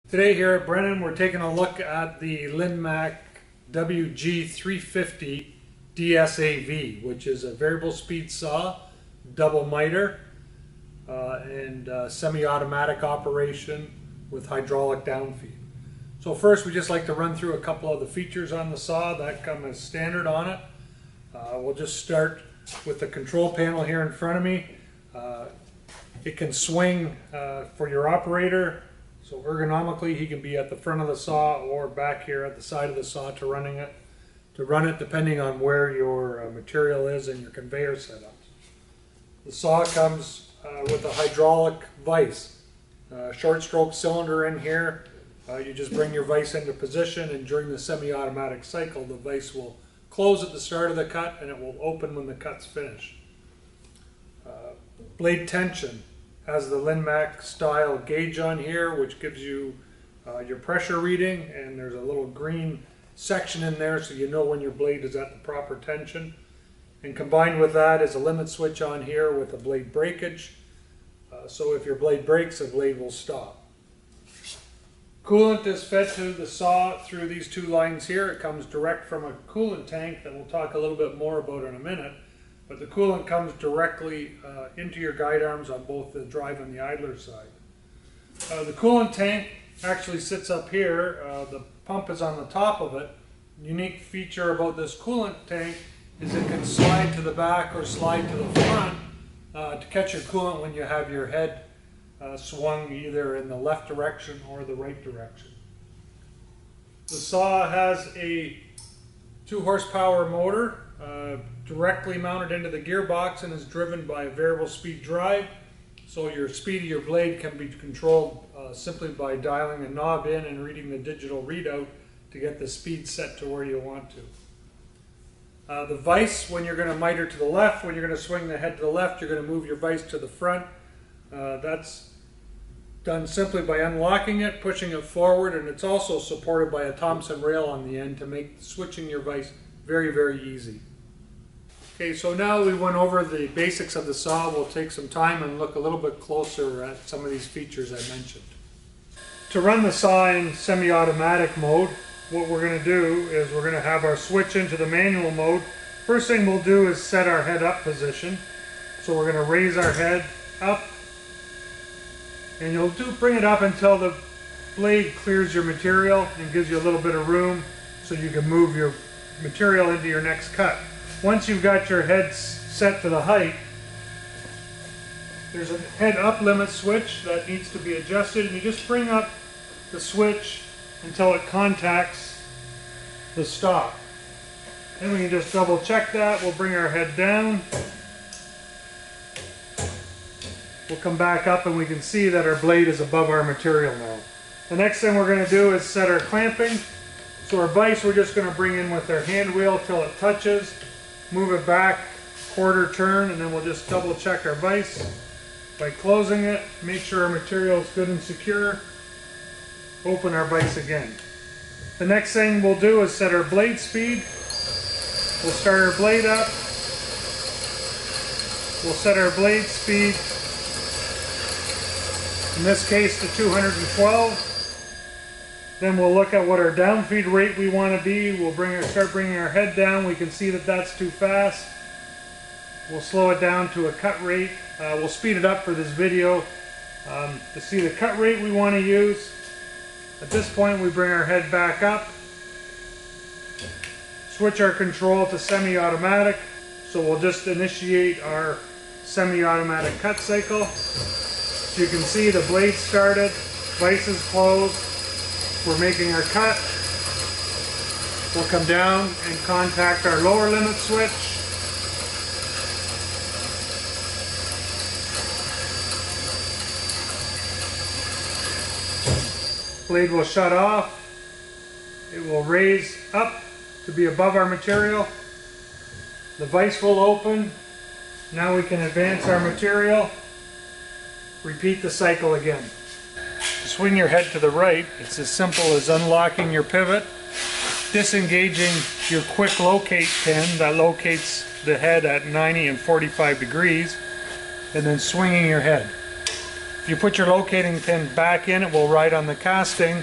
Today here at Brennan, we're taking a look at the Linmac WG-350DSAV, which is a variable speed saw, double miter, and semi-automatic operation with hydraulic downfeed. So first, we just like to run through a couple of the features on the saw that come as standard on it. We'll just start with the control panel here in front of me. It can swing for your operator. So ergonomically, he can be at the front of the saw or back here at the side of the saw to run it depending on where your material is and your conveyor setup. The saw comes with a hydraulic vise, short stroke cylinder in here. You just bring your vise into position, and during the semi-automatic cycle, the vise will close at the start of the cut and it will open when the cut's finished. Blade tension has the Linmac style gauge on here, which gives you your pressure reading, and there's a little green section in there so you know when your blade is at the proper tension. And combined with that is a limit switch on here with a blade breakage, so if your blade breaks, the blade will stop. Coolant is fed to the saw through these two lines here. It comes direct from a coolant tank that we'll talk a little bit more about in a minute. But the coolant comes directly into your guide arms on both the drive and the idler side. The coolant tank actually sits up here. The pump is on the top of it. Unique feature about this coolant tank is it can slide to the back or slide to the front to catch your coolant when you have your head swung either in the left direction or the right direction. The saw has a 2 horsepower motor directly mounted into the gearbox and is driven by a variable speed drive, so your speed of your blade can be controlled simply by dialing a knob in and reading the digital readout to get the speed set to where you want to. The vise, when you're going to miter to the left, when you're going to swing the head to the left, you're going to move your vise to the front. That's done simply by unlocking it, pushing it forward, and it's also supported by a Thompson rail on the end to make switching your vise very, very easy. Okay, so now we went over the basics of the saw. We'll take some time and look a little bit closer at some of these features I mentioned. To run the saw in semi-automatic mode, what we're going to do is we're going to have our switch into the manual mode. First thing we'll do is set our head up position. So we're going to raise our head up, and you'll bring it up until the blade clears your material and gives you a little bit of room so you can move your material into your next cut. Once you've got your head set to the height, there's a head up limit switch that needs to be adjusted, and you just bring up the switch until it contacts the stop. Then we can just double check that. We'll bring our head down. We'll come back up and we can see that our blade is above our material now. The next thing we're going to do is set our clamping. So our vise we're just going to bring in with our hand wheel till it touches, move it back, quarter turn, and then we'll just double check our vise by closing it, make sure our material is good and secure, open our vise again. The next thing we'll do is set our blade speed. We'll start our blade up, we'll set our blade speed, in this case to 212. Then we'll look at what our downfeed rate we want to be. We'll start bringing our head down. We can see that that's too fast. We'll slow it down to a cut rate. We'll speed it up for this video to see the cut rate we want to use. At this point, we bring our head back up, switch our control to semi-automatic. So we'll just initiate our semi-automatic cut cycle. So you can see the blade started, vise is closed. We're making our cut. We'll come down and contact our lower limit switch. Blade will shut off. It will raise up to be above our material. The vise will open. Now we can advance our material. Repeat the cycle again. Swing your head to the right. It's as simple as unlocking your pivot, disengaging your quick locate pin that locates the head at 90 and 45 degrees, and then swinging your head. You put your locating pin back in, it will ride on the casting,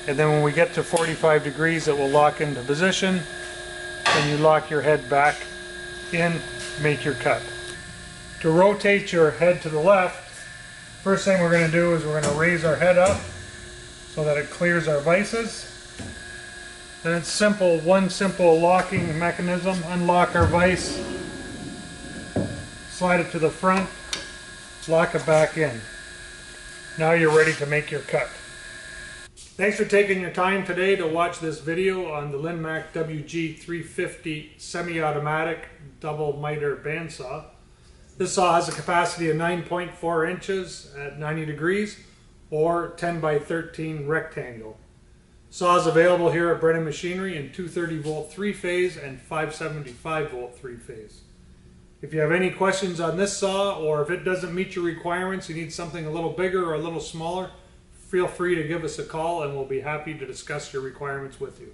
and then when we get to 45 degrees it will lock into position. Then you lock your head back in, make your cut. To rotate your head to the left, first thing we're going to do is we're going to raise our head up so that it clears our vices. Then it's simple, one simple locking mechanism. Unlock our vise, slide it to the front, lock it back in. Now you're ready to make your cut. Thanks for taking your time today to watch this video on the Linmac WG-350 semi-automatic double miter bandsaw. This saw has a capacity of 9.4 inches at 90 degrees or 10 by 13 rectangle. Saw is available here at Brennan Machinery in 230 volt 3-phase and 575 volt 3-phase. If you have any questions on this saw, or if it doesn't meet your requirements, you need something a little bigger or a little smaller, feel free to give us a call and we'll be happy to discuss your requirements with you.